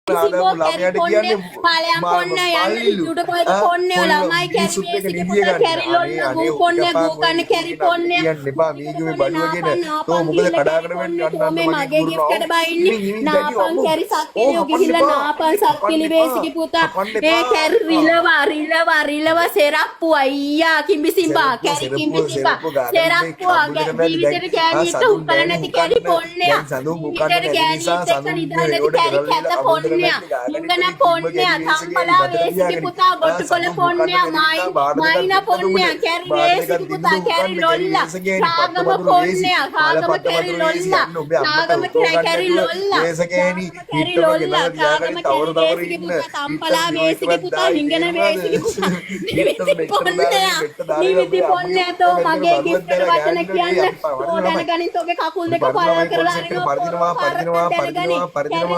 සිංගෝ කැරි පොන්නේ පාලයන් පොන්නේ යන්න ලිටුට කොහෙද පොන්නේ ළමයි කැරි මේසිගේ පුතා කැරි ලොන්න ගු පොන්නේ ගු කන්න කැරි පොන්නේ කියන්න එපා මේකේ බඩුවගෙන තෝ මොකද කඩාගෙන වෙන්නේ යන්න මේ මගේ gift එකට බයින්නේ නාපන් කැරි සක්කිලියෝ ගිහිල්ලා නාපන් සක්කිලි මේසිගේ පුතා ඒ කැරි රිලව සෙරප්පු අයියා කිඹිසිම්බා කැරි කිඹිසිම්බා සෙරප්පු ජීවිතේට කැරිට උපල නැති කැරි පොන්නේ ජීවිතේට කැරිට එක්ක නිදා නැති කැරි කැත පොන්නේ ඉංගන පොන්නේ තම්පලා වේසිගේ පුතා ගොට්ටකොළ පොන්නේ මයිනා පොන්නේ කැරි වේසිගේ පුතා කැරි ලොල්ලා සාගම පොන්නේ සාගම කැරි ලොල්ලා සාගම කැරි ලොල්ලා වේසකේනි කැරි ලොල්ලා සාගම කැරි ඉන්න තම්පලා වේසිගේ පුතා ඉංගන වේසිගේ පුතා නිවිති පොන්නේ තෝ මගේ gift එක වචන කියන්න ඕ දැනගනින් තෝගේ කකුල් දෙක පරා කරලා අරිනවා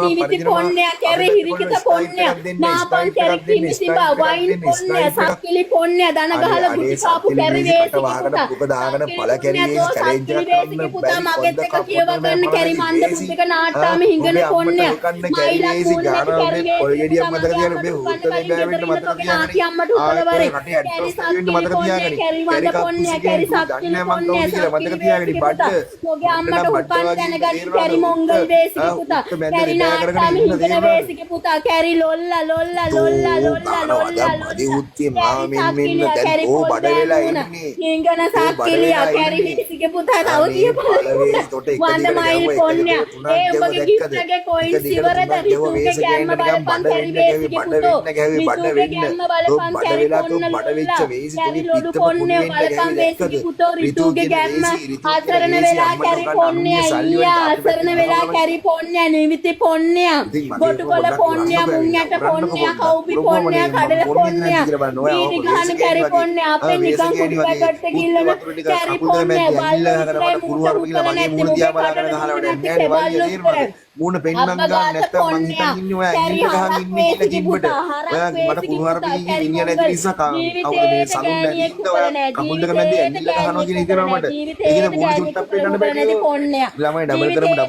නිවිති පොන්නේ කැරි හිරිකිත පොන්නේ නාපන් කැරි කිමිසිබා වයින් පොන්නේ සක්කිලි පොන්නේ දන ගහලා ගුටි කාපු කැරි වේසිගේ පුතා පුක දාගෙන පළ කැරි චැලෙන්ජ් එකක් කරන්න පුතා මගෙත් එක කියව ගන්න කැරි මන්ද පුතික නාට්ටාම හිඟන පොන්නේ මයිලා ගානනේ පොල් ගෙඩියක් මතක තියාගන්න ඔබේ හුත්තේ ගෑවෙන්න මතක තියාගන්න අම්මට උපලවරේ කැරි සක්කිලි මතක තියාගන්න කැරි මන්ද පොන්නේ කැරි සක්කිලි පොන්නේ මතක තියාගන්න බඩ ඔගේ අම්මට උපන් දැනගන්න කැරි මොංගල් වේසිගේ පුතා කැරි නාට්ටාම හිඟන වේසිගේ පුතා කැරි ලොල්ලා අදී උත්තේ මාව මෙන්න දැන් ඕ බඩ වෙලා ඉන්නේ හිඟන සක්කිලියා කැරි හිසිගේ පුතා තව කියපළ වන්දමයිල් පොන්නේ ඒ ඔබගේ gift එකේ කොයින් සිවරද රිතුගේ ගැම්ම බලපන් කැරි වේසිගේ පුතෝ රිතුගේ ගැම්ම බලපන් කැරි බඩ වෙච්ච වේසි තුනි පිටත පොන්නේ බලපන් වේසිගේ පුතෝ රිතුගේ ගැම්ම ආසරණ වෙලා කැරි පොන්නේ අයියා ආසරණ වෙලා කැරි පොන්නේ නිවිති පොන්නේ ගොටුකොළ පොන්නේ මුංයට පොන්නේ කවුපි පොන්නේ කඩල පොන්නේ ඊටි ගහන කැරි පොන්නේ අපේ නිකන් කුඩි පැකට් එක ගිල්ලන කැරි පොන්නේ කුරුවරු කියලා මගේ මූණ දිහා බලාගෙන ගහලා වැඩක් නැහැ නේ වලිය මූණ පෙන්නන් ගන්න නැත්තම් මං හිතන් ඉන්නේ ඔයා ඉන්න ගහන් ඉන්නේ කියලා කිව්වට ඔයා මට කුරුවරු පිළිගින් ඉන්නේ නැති නිසා කවුද මේ සතුන් නැති ඔයා කකුල් දෙක මැදේ ඇඟිල්ල ගහනවා කියන හිතනවා මට ඒකද මූණ චුට්ටක් පෙන්නන්න බෑ ළමයි ඩබල් කරමු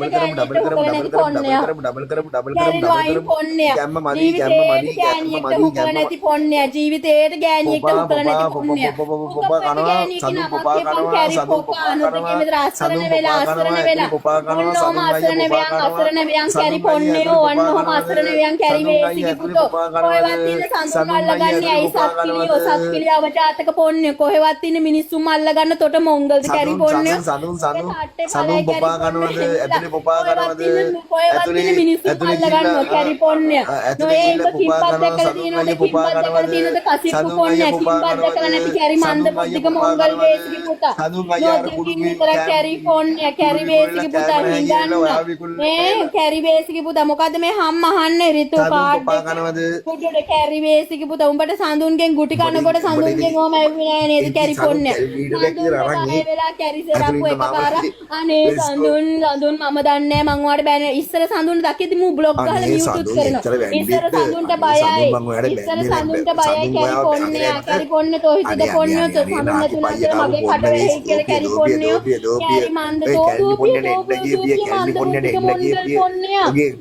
ගැම්ම මදි නැති පොන්නේ ජීවිතේට ගෑණියෙක්ට උකල නැති පොන්නේ පොපා කනවා සතු පොපා කනවා සතු පොපා කනවා අසරණ වෙලා පොපා කනවා සතු අසරණ වෙයන් කැරි පොන්නේ ඕන්නෝම අසරණ වෙයන් කැරි වේසිගේ පුතෝ කොහෙවත් ඉන්න සඳුන් අල්ලගන්නේ ඇයි සත්කිලියව ජාතක පොන්නේ කොහෙවත් ඉන්න මිනිස්සුම අල්ලගන්න තොට මොංගල්ද කැරි පොන්නේ සඳුන් පොපා කනවද ඇතුලේ පොපා කනවද කොහෙවත් ඉන්න මිනිස්සුම අල්ලගන්න කැරි පොන්නේ නොයේ කිම්පත් දැකලා තියෙනවද කිම්පත් දැකලා තියෙනවද කසිප්පු පොන්නේ කිම්පත් දැකලා නැති කැරි මන්ද පුතික මොංගල් වේසිගේ පුතා සඳුන් අයියාර කුඩු කැරි පොන්නේ කැරි වේසිගේ පුතා හිඟන්න කැරි වේසිගේ පුතා මොකද්ද මේ හම්ම අහන්නේ රිතු කාඩ් කුඩුඩ කැරි වේසිගේ පුතා උඹට සඳුන්ගෙන් ගුටි කනකොට සඳුන්ගෙන් ඕම ඇවිල්ලා නෑ නේද කැරි පොන්නේ වෙලා කැරි සරප්පු එකපාර අනේ සඳුන් මම දන්නේ මං ඔයාලට බෑන ඉස්සර සඳුන් දකිද්දි මූ බ්ලොග් ගහලා මියුට් කරනවා ඉස්සර සඳුන්ට බයයි කැරි පොන්නේ තෝ හිතද පොන්නේ තෝ සඳුන් නැතුණා කියලා මගේ කට වෙයි කියලා කැරි පොන්නේ කැරි මන්ද තෝ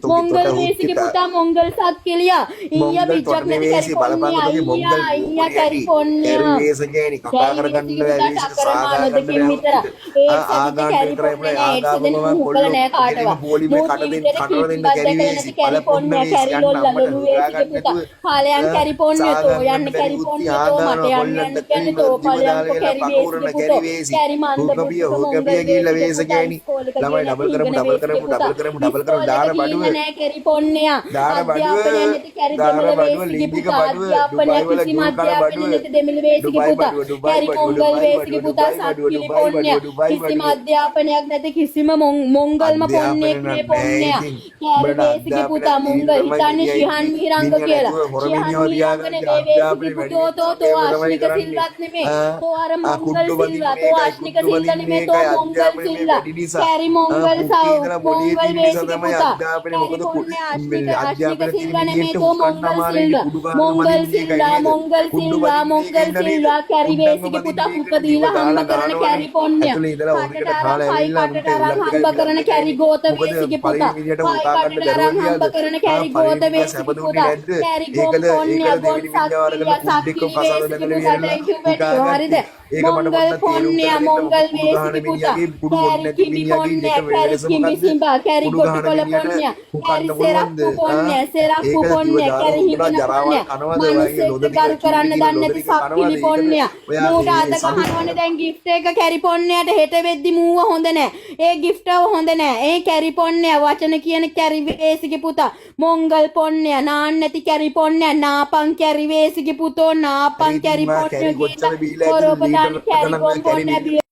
මොංගල් වේසිගේ පුතා මොංගල් සක්කිලියා ඊයා පිටක් නැති කැරි පොන්නේ ඊයා කැරි පොන්නේ වේස ගෑනි කතා කරගන්න බැරි සාගාගන්න විතර ඒ කැරි පොන්නේ ආගමම කොල්ල නෑ කාටවත් පොලිමේ කට දෙන්න කැරි වේසි කැරි පොන්නේ කැරි ලොල්ලා ලොලු වේසිගේ පුතා පාලයන් කැරි පොන්නේ තෝ යන්න කැරි පොන්නේ තෝ මට යන්න කියන්නේ තෝ පාලයන් කැරි වේසිගේ කැරි මන්ද හොකපිය ගිල්ල වේස ගෑනි ළමයි ඩබල් කරමු දාන බඩුව නෑ කැරි පොන්නේ දාන බඩුව ලිංගික බඩුව දුබයි වල අධ්‍යාපනය නැති දෙමිල වේසිගේ පුතා කැරි මොංගල් වේසිගේ පුතා සක්කිලි පොන්නේ කිසිම අධ්‍යාපනයක් නැති කිසිම මොංගල්ම පොන්නේ ක්‍රේ පොන්නේ කැරි වේසිගේ පුතා මොංගල් හිතන්නේ ශිහන් මිහිරංග කියලා තෝ ආශ්නික සිල්වත් නෙමේ තෝ අර මොංගල් සිල්වා තෝ ආශ්නික සිල්වා නෙමේ තෝ මොංගල් සිල්වා කැරි මොංගල් සව් මොංගල් වේසිගේ තමයි පුතා අධ්‍යාපනය මොකද අධ්‍යාපන සිල්වා නෙමෙයි තෝ මොංගල් සිල්වා කැරි වේසිගේ පුතා උපදීලා හම්බ කරන කැරි පොන්්‍ය හම්බ කරන කැරි ගෝත වේසිගේ පුතා හම්බ කරන කැරි ගෝත වේසිගේ පුතා කැරි ගෝත පොන්්‍ය ගොන් හරිද මොංගල් පොන්්‍ය මොංගල් වේසිගේ පුතා කැරි කිමි පොන්්‍ය කැරි කිමි සිම්බා කැරි ගොට කොළ පොන්්‍ය කැරි සෙරක්කු පොන්්‍ය කැරි හිමින පොන්්‍ය මනුස්සෙක්ට කරු කරන්න දන්නේ නැති සක්කිලි පොන්්‍ය මූට අත ගහනවනේ දැන් gift එක කැරි පොන්්‍යයට හෙට වෙද්දි මූව හොඳ නැහැ ඒ gift එක හොඳ නැහැ ඒ කැරි පොන්්‍ය වචන කියන කැරි වේසිගේ පුතා මොංගල් පොන්්‍ය නාන්න නැති කැරි පොන්්‍ය නාපන් කැරි වේසිගේ පුතෝ නාපන් කැරි පොන්්‍ය ගීත කොරොපදාන කැරි පොන්්‍ය